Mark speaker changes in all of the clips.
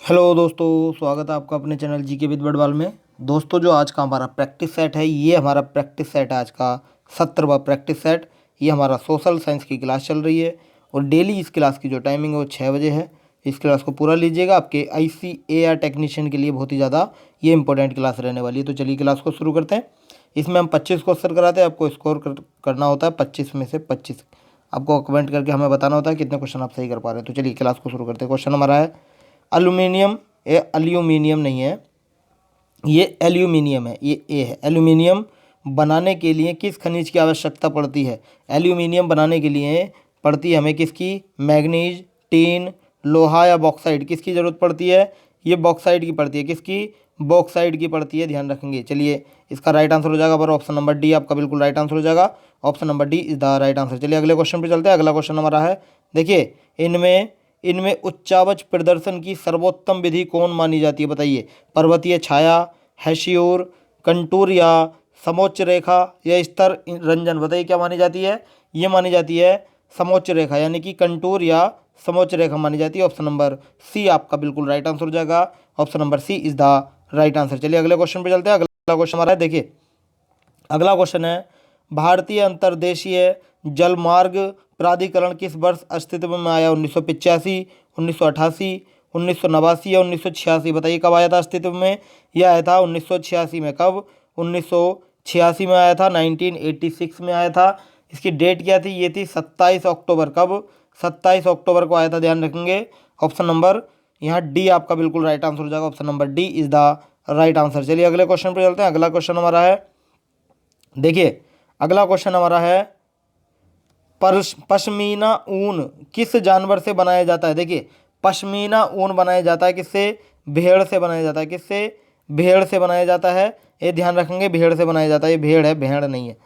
Speaker 1: Hello दोस्तों, स्वागत है आपका अपने चैनल जीके विद बड़वाल में। दोस्तों, जो आज का हमारा प्रैक्टिस सेट है, ये हमारा प्रैक्टिस सेट है आज का 17वां प्रैक्टिस सेट। ये हमारा सोशल साइंस की क्लास चल रही है और डेली इस क्लास की जो टाइमिंग है वो 6 बजे है। इस क्लास को पूरा लीजिएगा, आपके ICAR टेक्नीशियन के लिए बहुत ही ज़्यादा ये इंपॉर्टेंट क्लास रहने वाली है। तो चलिए क्लास को शुरू करते हैं। इसमें हम 25 क्वेश्चन कराते हैं, आपको स्कोर करना होता है 25 में से 25। आपको कमेंट करके हमें बताना होता है कितने क्वेश्चन आप सही कर पा रहे हैं। तो चलिए क्लास को शुरू करते हैं। क्वेश्चन हमारा है एल्यूमिनियम, ये एल्यूमिनियम नहीं है, ये एल्यूमिनियम है, ये ए है। एल्यूमिनियम बनाने के लिए किस खनिज की आवश्यकता पड़ती है? एल्यूमिनियम बनाने के लिए पड़ती है हमें किसकी? मैग्नीज, टीन, लोहा या बॉक्साइड, किसकी ज़रूरत पड़ती है? ये बॉक्साइड की पड़ती है। किसकी? बॉक्साइड की पड़ती है, ध्यान रखेंगे। चलिए इसका राइट आंसर हो जाएगा पर ऑप्शन नंबर डी आपका बिल्कुल राइट आंसर हो जाएगा। Option number D is the right answer. चलिए अगले क्वेश्चन पे चलते हैं। अगला क्वेश्चन हमारा है, देखिए, इनमें इनमें उच्चावच प्रदर्शन की सर्वोत्तम विधि कौन मानी जाती है? बताइए। पर्वतीय छाया, हैशियोर, कंटूर या समोच्च रेखा या स्तर रंजन। बताइए क्या मानी जाती है? ये मानी जाती है समोच्च रेखा, यानी कि कंटूर या समोच्च रेखा मानी जाती है। ऑप्शन नंबर सी आपका बिल्कुल राइट आंसर हो जाएगा। Option number C is the right answer. चलिए अगले क्वेश्चन पे चलते हैं। अगला क्वेश्चन हमारा है, देखिए अगला क्वेश्चन है, भारतीय अंतर्देशीय जलमार्ग प्राधिकरण किस वर्ष अस्तित्व में आया? 1985, 1988, 1989 या 1986? बताइए कब आया था अस्तित्व में? यह आया था 1986 में। कब? 1986 में आया था, 1986 में आया था। इसकी डेट क्या थी? ये थी 27 अक्टूबर। कब? 27 अक्टूबर को आया था, ध्यान रखेंगे। ऑप्शन नंबर यहाँ डी आपका बिल्कुल राइट आंसर हो जाएगा। Option number D is the right answer. चलिए अगले क्वेश्चन पर चलते हैं। अगला क्वेश्चन हमारा है, देखिए अगला क्वेश्चन हमारा है, पश्मीना ऊन किस जानवर से बनाया जाता है? देखिए पश्मीना ऊन बनाया जाता है किससे? भेड़ से बनाया जाता है। किससे? भेड़ से बनाया जाता है। ये ध्यान रखेंगे, भेड़ से बनाया जाता है। ये भेड़ है, भेड़ नहीं है,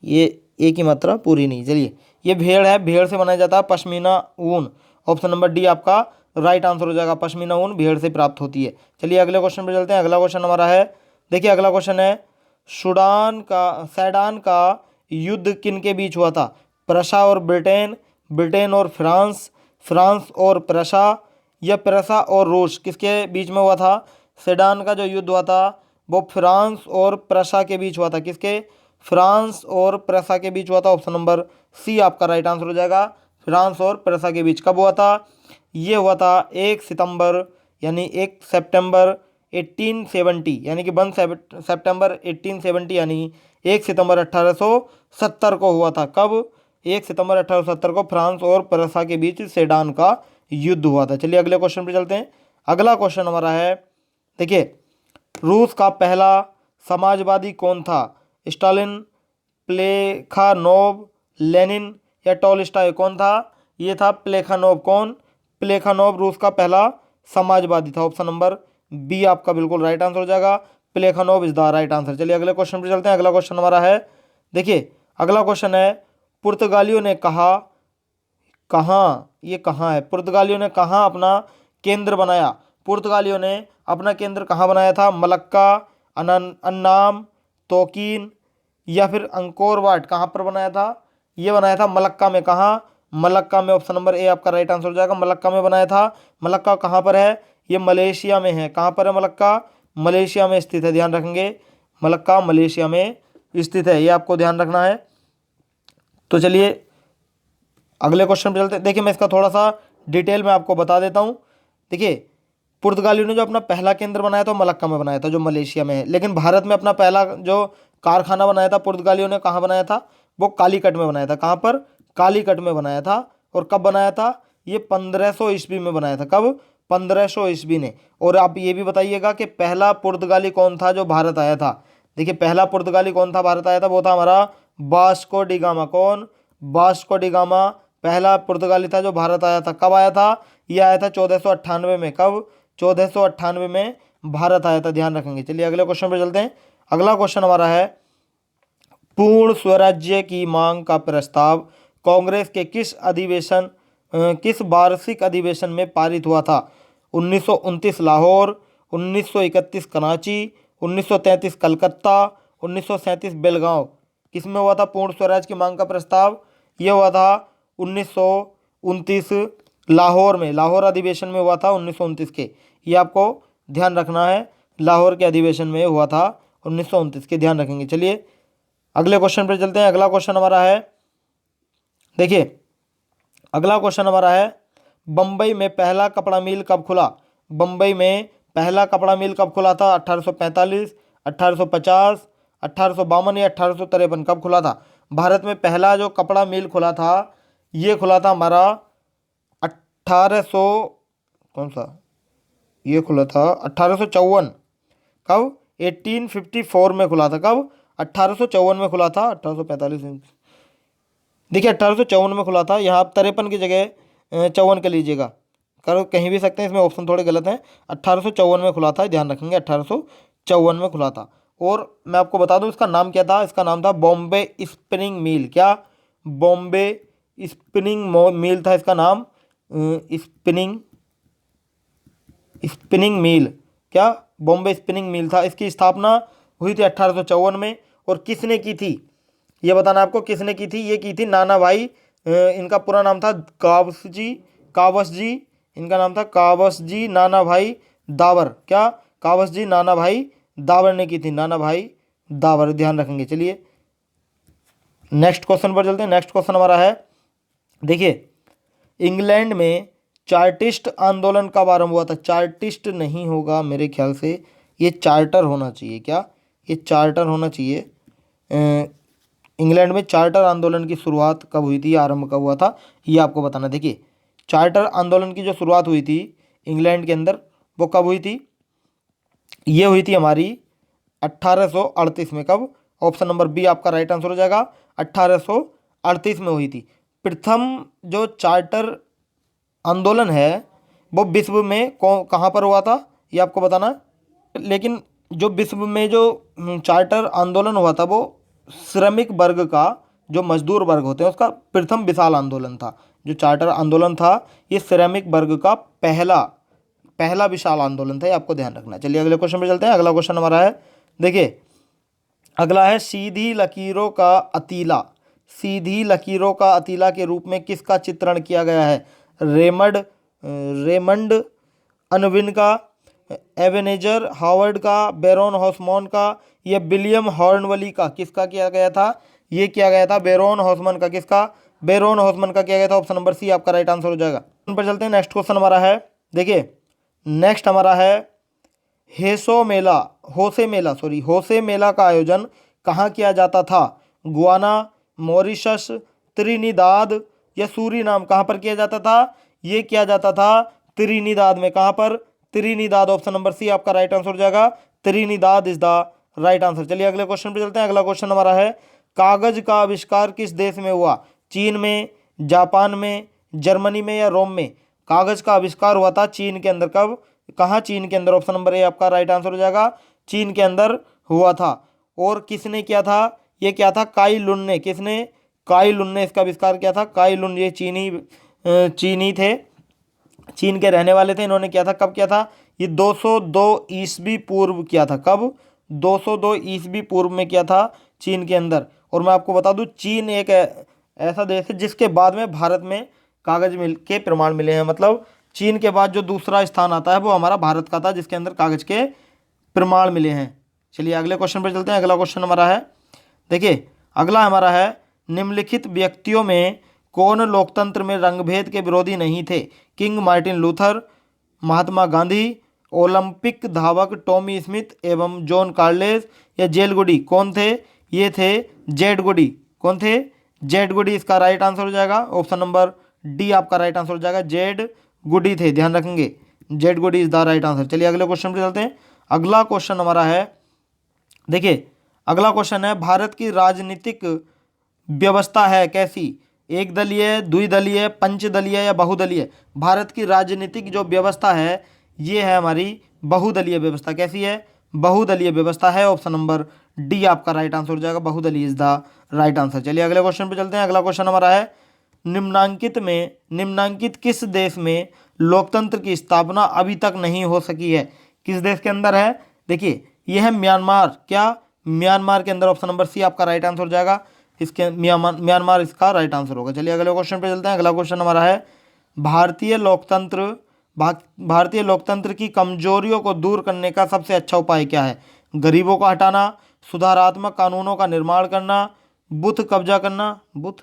Speaker 1: ये एक ही मात्रा पूरी नहीं। चलिए ये भेड़ है, भेड़ से बनाया जाता है पश्मीना ऊन। ऑप्शन नंबर डी आपका राइट आंसर हो जाएगा। पश्मीना ऊन भेड़ से प्राप्त होती है। चलिए अगले क्वेश्चन पर चलते हैं। अगला क्वेश्चन हमारा है, देखिए अगला क्वेश्चन है, सैडान का युद्ध किन के बीच हुआ था? प्रशा और ब्रिटेन, ब्रिटेन और फ्रांस, फ्रांस और प्रशा या प्रशा और रूस, किसके बीच में हुआ था? सैडान का जो युद्ध हुआ था वो फ्रांस और प्रशा के बीच हुआ था। किसके? फ्रांस और प्रशा के बीच हुआ था। ऑप्शन नंबर सी आपका राइट आंसर हो जाएगा। फ्रांस और प्रशा के बीच कब हुआ था? ये हुआ था 1 सितंबर, यानी 1 सितंबर 1870, यानी कि 1 सितंबर 1870, यानी 1 सितंबर 1870 को हुआ था। कब? 1 सितंबर 1870 को फ्रांस और प्रशा के बीच सेडान का युद्ध हुआ था। चलिए अगले क्वेश्चन पे चलते हैं। अगला क्वेश्चन हमारा है, देखिए रूस का पहला समाजवादी कौन था? स्टालिन, प्लेखानोव, लेनिन या टॉलस्टॉय? कौन था? ये था प्लेखानोव। कौन? प्लेखानोव रूस का पहला समाजवादी था। ऑप्शन नंबर बी आपका बिल्कुल राइट आंसर हो जाएगा। प्लेखानोव इज द राइट आंसर। चलिए अगले क्वेश्चन पे चलते हैं। अगला क्वेश्चन हमारा है, देखिए अगला क्वेश्चन है, पुर्तगालियों ने कहाँ, ये कहाँ है? पुर्तगालियों ने कहाँ अपना केंद्र बनाया? पुर्तगालियों ने अपना केंद्र कहाँ बनाया था? मलक्का, अन्नाम, तोकीन या फिर अंकोर वाट? कहाँ पर बनाया था? ये बनाया था मलक्का में। कहाँ? मलक्का में। ऑप्शन नंबर ए आपका राइट आंसर हो जाएगा। मलक्का में बनाया था। मलक्का कहाँ पर है? ये मलेशिया में है। कहाँ पर है मलक्का? मलेशिया में स्थित है, ध्यान रखेंगे। मलक्का मलेशिया में स्थित है, ये आपको ध्यान रखना है। तो चलिए अगले क्वेश्चन पे चलते हैं। देखिए मैं इसका थोड़ा सा डिटेल में आपको बता देता हूँ। देखिए पुर्तगालियों ने जो अपना पहला केंद्र बनाया था मलक्का में बनाया था, जो मलेशिया में है। लेकिन भारत में अपना पहला जो कारखाना बनाया था पुर्तगालियों ने, कहाँ बनाया था? वो कालीकट में बनाया था। कहाँ पर? कालीकट में बनाया था। और कब बनाया था? ये 1500 ईस्वी में बनाया था। कब? 1500 ईस्वी ने। और आप ये भी बताइएगा कि पहला पुर्तगाली कौन था जो भारत आया था? देखिए पहला पुर्तगाली कौन था भारत आया था? वो था हमारा वास्को डी गामा। कौन? वास्को डी गामा पहला पुर्तगाली था जो भारत आया था। कब आया था? यह आया था 1498 में। कब? 1498 में भारत आया था, ध्यान रखेंगे। चलिए अगले क्वेश्चन पर चलते हैं। अगला क्वेश्चन हमारा है, पूर्ण स्वराज्य की मांग का प्रस्ताव कांग्रेस के किस वार्षिक अधिवेशन में पारित हुआ था? 1929 लाहौर, 1931 कराची, 1933 कलकत्ता, 1937 बेलगांव? किसमें हुआ था पूर्ण स्वराज की मांग का प्रस्ताव? ये हुआ था 1929 लाहौर में, लाहौर अधिवेशन में हुआ था 1929 के, ये आपको ध्यान रखना है, लाहौर के अधिवेशन में हुआ था 1929 के, ध्यान रखेंगे। चलिए अगले क्वेश्चन पर चलते हैं। अगला क्वेश्चन हमारा है, देखिए अगला क्वेश्चन हमारा है, बम्बई में पहला कपड़ा मिल कब खुला? बम्बई में पहला कपड़ा मिल कब खुला था? 1845, 1850, 1852 या 1853, कब खुला था? भारत में पहला जो कपड़ा मिल खुला था ये खुला था हमारा 1800, कौन सा, ये खुला था 1854। कब? 1854 में खुला था। कब? 1854 में खुला था। 1845, देखिए 1854 में खुला था। यहाँ आप 53 की जगह 54 कर लीजिएगा, कर कहीं भी सकते हैं, इसमें ऑप्शन थोड़े गलत हैं। 1854 में खुला था, ध्यान रखेंगे 1854 में खुला था। और मैं आपको बता दूं इसका नाम क्या था, इसका नाम था बॉम्बे स्पिनिंग मिल। क्या? बॉम्बे स्पिनिंग मिल था इसका नाम, स्पिनिंग स्पिनिंग मिल। क्या? बॉम्बे स्पिनिंग मिल था। इसकी स्थापना हुई थी 1854 में। और किसने की थी ये बताना आपको, किसने की थी? ये की थी नाना भाई, इनका पूरा नाम था कावस जी, इनका नाम था कावस जी नाना भाई दावर। क्या? कावस जी नाना भाई दावर ने की थी, नाना भाई दावर, ध्यान रखेंगे। चलिए नेक्स्ट क्वेश्चन पर चलते हैं। नेक्स्ट क्वेश्चन हमारा है, देखिए इंग्लैंड में चार्टिस्ट आंदोलन कब आरंभ हुआ था? चार्टिस्ट नहीं होगा मेरे ख्याल से, ये चार्टर होना चाहिए। क्या? ये चार्टर होना चाहिए। इंग्लैंड में चार्टर आंदोलन की शुरुआत कब हुई थी, आरंभ कब हुआ था, ये आपको बताना। देखिए चार्टर आंदोलन की जो शुरुआत हुई थी इंग्लैंड के अंदर, वो कब हुई थी? ये हुई थी हमारी 1838 में। कब? ऑप्शन नंबर बी आपका राइट आंसर हो जाएगा, 1838 में हुई थी। प्रथम जो चार्टर आंदोलन है वो विश्व में कहाँ पर हुआ था, ये आपको बताना है। लेकिन जो विश्व में जो चार्टर आंदोलन हुआ था वो श्रमिक वर्ग का, जो मजदूर वर्ग होते हैं उसका प्रथम विशाल आंदोलन था। जो चार्टर आंदोलन था ये श्रमिक वर्ग का पहला पहला विशाल आंदोलन था, ये आपको ध्यान रखना है। चलिए अगले क्वेश्चन पे चलते हैं। अगला क्वेश्चन हमारा है, देखिए अगला है, सीधी लकीरों का अतीला। सीधी लकीरों का अतीला के रूप में किसका चित्रण किया गया है? रेमंड अनविन का, एवेनेजर हावर्ड का, बैरोन हॉसमैन का, या विलियम हॉर्नवली का? किसका किया गया था? ये किया गया था बैरोन हॉसमैन का। किसका? बैरोन हॉसमैन का किया गया था। ऑप्शन नंबर सी आपका राइट आंसर हो जाएगा। पर चलते हैं। नेक्स्ट क्वेश्चन हमारा है, देखिए नेक्स्ट हमारा है, होसे मेला का आयोजन कहाँ किया जाता था? गुआना, मॉरिशस, त्रिनिदाद या सूरीनाम? कहाँ पर किया जाता था? ये किया जाता था त्रिनिदाद में। कहाँ पर? त्रिनिदाद। ऑप्शन नंबर सी आपका राइट आंसर हो जाएगा, Trinidad is the right answer. चलिए अगले क्वेश्चन पे चलते हैं। अगला क्वेश्चन हमारा है, कागज का आविष्कार किस देश में हुआ? चीन में, जापान में, जर्मनी में या रोम में? कागज का आविष्कार हुआ था चीन के अंदर। कब? कहाँ? चीन के अंदर। ऑप्शन नंबर ए आपका राइट आंसर हो जाएगा, चीन के अंदर हुआ था। और किसने किया था? ये क्या था? काई लुन ने। किसने? काई लुन ने इसका आविष्कार किया था। काई लुन ये चीनी थे, चीन के रहने वाले थे। इन्होंने किया था। कब किया था? ये 202 ईस्वी पूर्व किया था। कब? 202 ईस्वी पूर्व में किया था चीन के अंदर। और मैं आपको बता दूं चीन एक ऐसा देश है जिसके बाद में भारत में कागज मिल के प्रमाण मिले हैं। मतलब चीन के बाद जो दूसरा स्थान आता है वो हमारा भारत का था जिसके अंदर कागज के प्रमाण मिले हैं। चलिए अगले क्वेश्चन पर चलते हैं। अगला क्वेश्चन हमारा है, देखिए अगला हमारा है, निम्नलिखित व्यक्तियों में कौन लोकतंत्र में रंगभेद के विरोधी नहीं थे? King Martin Luther, Mahatma Gandhi, Olympic धावक टॉमी स्मिथ एवं जॉन कार्लेस या जेल गुडी? कौन थे? ये थे जेड गुडी। कौन थे? जेड गुडी इसका राइट आंसर हो जाएगा। ऑप्शन नंबर डी आपका राइट आंसर हो जाएगा, जेड गुडी थे, ध्यान रखेंगे, Jade Goody is the right answer. चलिए अगले क्वेश्चन पे चलते हैं। अगला क्वेश्चन हमारा है, देखिए अगला क्वेश्चन है, भारत की राजनीतिक व्यवस्था है कैसी? एक दलीय, द्विदलीय, पंचदलीय या बहुदलीय? भारत की राजनीतिक जो व्यवस्था है ये है हमारी बहुदलीय व्यवस्था। कैसी है? बहुदलीय व्यवस्था है। ऑप्शन नंबर डी आपका राइट आंसर हो जाएगा, बहुदलीय इज द राइट आंसर। चलिए अगले क्वेश्चन पे चलते हैं। अगला क्वेश्चन हमारा है, निम्नांकित किस देश में लोकतंत्र की स्थापना अभी तक नहीं हो सकी है? किस देश के अंदर है? देखिए यह है म्यांमार। क्या? म्यांमार के अंदर। ऑप्शन नंबर सी आपका राइट आंसर हो जाएगा, इसके म्यांमार इसका राइट आंसर होगा। चलिए अगले क्वेश्चन पे चलते हैं। अगला क्वेश्चन हमारा है, भारतीय लोकतंत्र भारतीय लोकतंत्र की कमजोरियों को दूर करने का सबसे अच्छा उपाय क्या है? गरीबों को हटाना, सुधारात्मक कानूनों का निर्माण करना, बूथ कब्जा करना, बूथ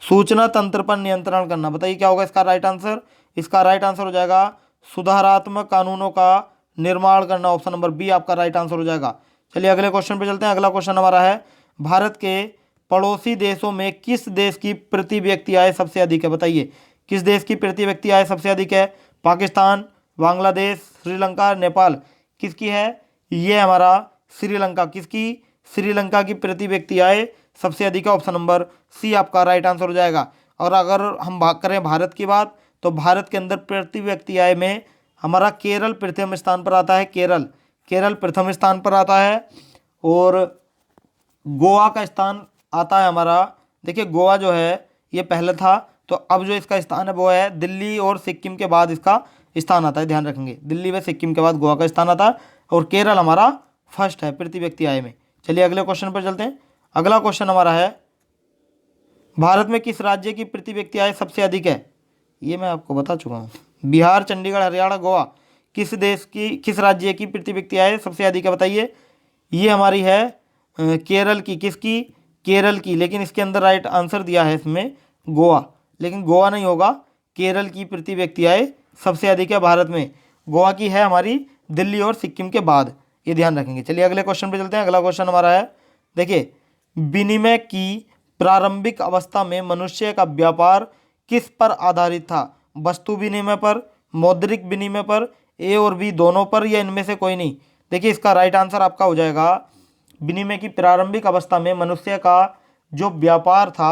Speaker 1: सूचना तंत्र पर नियंत्रण करना। बताइए क्या होगा इसका राइट आंसर? इसका राइट आंसर हो जाएगा सुधारात्मक कानूनों का निर्माण करना। ऑप्शन नंबर बी आपका राइट आंसर हो जाएगा। चलिए अगले क्वेश्चन पे चलते हैं। अगला क्वेश्चन हमारा है, भारत के पड़ोसी देशों में किस देश की प्रति व्यक्ति आय सबसे अधिक है? बताइए किस देश की प्रति व्यक्ति आय सबसे अधिक है? पाकिस्तान, बांग्लादेश, श्रीलंका, नेपाल। किसकी है? ये हमारा श्रीलंका। किसकी? श्रीलंका की प्रति व्यक्ति आय सबसे अधिक है। ऑप्शन नंबर सी आपका राइट आंसर हो जाएगा। और अगर हम बात करें भारत की बात, तो भारत के अंदर प्रति व्यक्ति आय में हमारा केरल प्रथम स्थान पर आता है। केरल प्रथम स्थान पर आता है। और गोवा का स्थान आता है हमारा, देखिए गोवा जो है ये पहले था, तो अब जो इसका स्थान है वो है दिल्ली और सिक्किम के बाद इसका स्थान आता है। ध्यान रखेंगे, दिल्ली व सिक्किम के बाद गोवा का स्थान आता है और केरल हमारा फर्स्ट है प्रति व्यक्ति आय में। चलिए अगले क्वेश्चन पर चलते हैं। अगला क्वेश्चन हमारा है, भारत में किस राज्य की प्रति व्यक्ति आय सबसे अधिक है? ये मैं आपको बता चुका हूँ। बिहार, चंडीगढ़, हरियाणा, गोवा। किस राज्य की प्रति व्यक्ति आय सबसे अधिक है? बताइए। ये हमारी है केरल की। किसकी? केरल की। लेकिन इसके अंदर राइट आंसर दिया है इसमें गोवा, लेकिन गोवा नहीं होगा। केरल की प्रति व्यक्ति आय सबसे अधिक है भारत में। गोवा की है हमारी दिल्ली और सिक्किम के बाद, ये ध्यान रखेंगे। चलिए अगले क्वेश्चन पे चलते हैं। अगला क्वेश्चन हमारा है, देखिए विनिमय की प्रारंभिक अवस्था में मनुष्य का व्यापार किस पर आधारित था? वस्तु विनिमय पर, मौद्रिक विनिमय पर, ए और बी दोनों पर, या इनमें से कोई नहीं? देखिए इसका राइट आंसर आपका हो जाएगा, विनिमय की प्रारंभिक अवस्था में मनुष्य का जो व्यापार था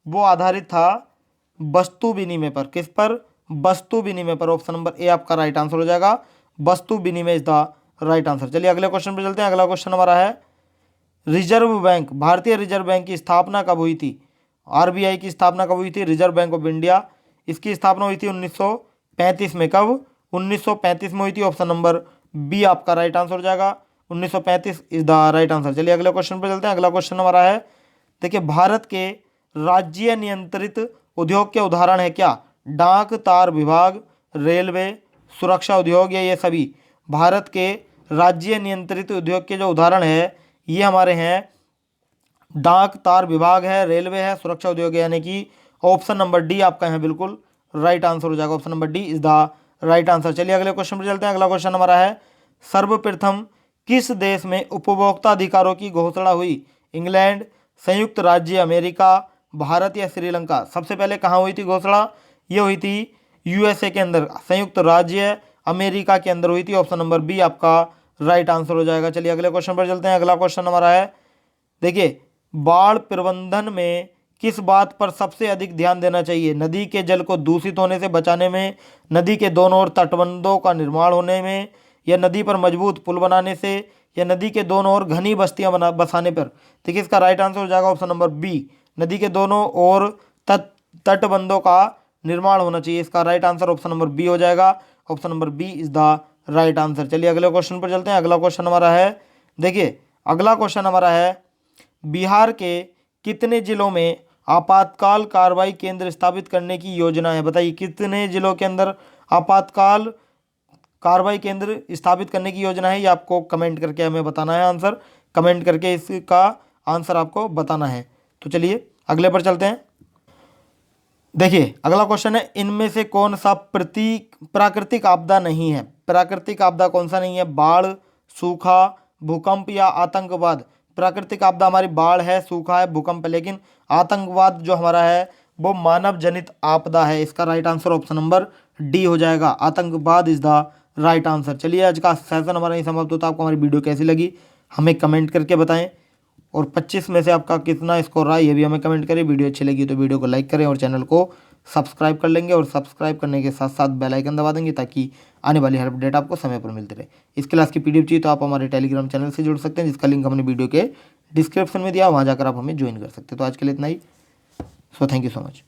Speaker 1: वो आधारित था वस्तु विनिमय पर। किस पर? वस्तु विनिमय पर। ऑप्शन नंबर ए आपका राइट आंसर हो जाएगा। वस्तु विनिमय इज द राइट आंसर। चलिए अगले क्वेश्चन पर चलते हैं। अगला क्वेश्चन हमारा है, रिजर्व बैंक, भारतीय रिजर्व बैंक की स्थापना कब हुई थी? आरबीआई की स्थापना कब हुई थी? रिजर्व बैंक ऑफ इंडिया, इसकी स्थापना हुई थी 1935 में। कब? 1935 में हुई थी। ऑप्शन नंबर बी आपका राइट आंसर हो जाएगा। 1935 इज द राइट आंसर। चलिए अगले क्वेश्चन पर चलते हैं। अगला क्वेश्चन हमारा है, देखिए भारत के राज्य नियंत्रित उद्योग के उदाहरण है क्या? डाक, तार विभाग, रेलवे, सुरक्षा उद्योग, या ये सभी? भारत के राज्य नियंत्रित उद्योग के जो उदाहरण है ये हमारे हैं डाक, तार विभाग है, रेलवे है, सुरक्षा उद्योग है, यानी कि ऑप्शन नंबर डी आपका है बिल्कुल राइट आंसर हो जाएगा। Option number D is the right answer. चलिए अगले क्वेश्चन पर चलते हैं। अगला क्वेश्चन हमारा है, सर्वप्रथम किस देश में उपभोक्ता अधिकारों की घोषणा हुई? इंग्लैंड, संयुक्त राज्य अमेरिका, भारत, या श्रीलंका? सबसे पहले कहाँ हुई थी घोषणा? ये हुई थी यूएसए के अंदर, संयुक्त राज्य अमेरिका के अंदर हुई थी। ऑप्शन नंबर बी आपका राइट आंसर हो जाएगा। चलिए अगले क्वेश्चन पर चलते हैं। अगला क्वेश्चन हमारा है, देखिए बाढ़ प्रबंधन में किस बात पर सबसे अधिक ध्यान देना चाहिए? नदी के जल को दूषित होने से बचाने में, नदी के दोनों ओर तटबंधों का निर्माण होने में, या नदी पर मजबूत पुल बनाने से, या नदी के दोनों ओर घनी बस्तियां बसाने पर? देखिए इसका राइट आंसर हो जाएगा ऑप्शन नंबर बी, नदी के दोनों ओर तटबंधों का निर्माण होना चाहिए। इसका right answer option number B हो जाएगा। Option number B is the right answer. चलिए अगले क्वेश्चन पर चलते हैं। अगला क्वेश्चन हमारा है, देखिए अगला क्वेश्चन हमारा है, बिहार के कितने जिलों में आपातकाल कार्रवाई केंद्र स्थापित करने की योजना है? बताइए कितने जिलों के अंदर आपातकाल कार्रवाई केंद्र स्थापित करने की योजना है? ये आपको कमेंट करके हमें बताना है आंसर। कमेंट करके इसका आंसर आपको बताना है। तो चलिए अगले पर चलते हैं। देखिए अगला क्वेश्चन है, इनमें से कौन सा प्राकृतिक आपदा नहीं है? प्राकृतिक आपदा कौन सा नहीं है? बाढ़, सूखा, भूकंप, या आतंकवाद? प्राकृतिक आपदा हमारी बाढ़ है, सूखा है, भूकंप है, लेकिन आतंकवाद जो हमारा है वो मानव जनित आपदा है। इसका right answer option number D हो जाएगा। आतंकवाद इज द राइट आंसर। चलिए आज का सेशन हमारा यही समाप्त होता है। आपको हमारी वीडियो कैसी लगी हमें कमेंट करके बताएं, और 25 में से आपका कितना स्कोर रहा ये भी हमें कमेंट करें। वीडियो अच्छी लगी तो वीडियो को लाइक करें और चैनल को सब्सक्राइब कर लेंगे, और सब्सक्राइब करने के साथ साथ बेल आइकन दबा देंगे ताकि आने वाली हर अपडेट आपको समय पर मिलती रहे। इस क्लास की पीडीएफ चाहिए तो आप हमारे टेलीग्राम चैनल से जुड़ सकते हैं, जिसका लिंक हमने वीडियो के डिस्क्रिप्शन में दिया, वहाँ जाकर आप हमें ज्वाइन कर सकते हैं। तो आज के लिए इतना ही। So thank you so much.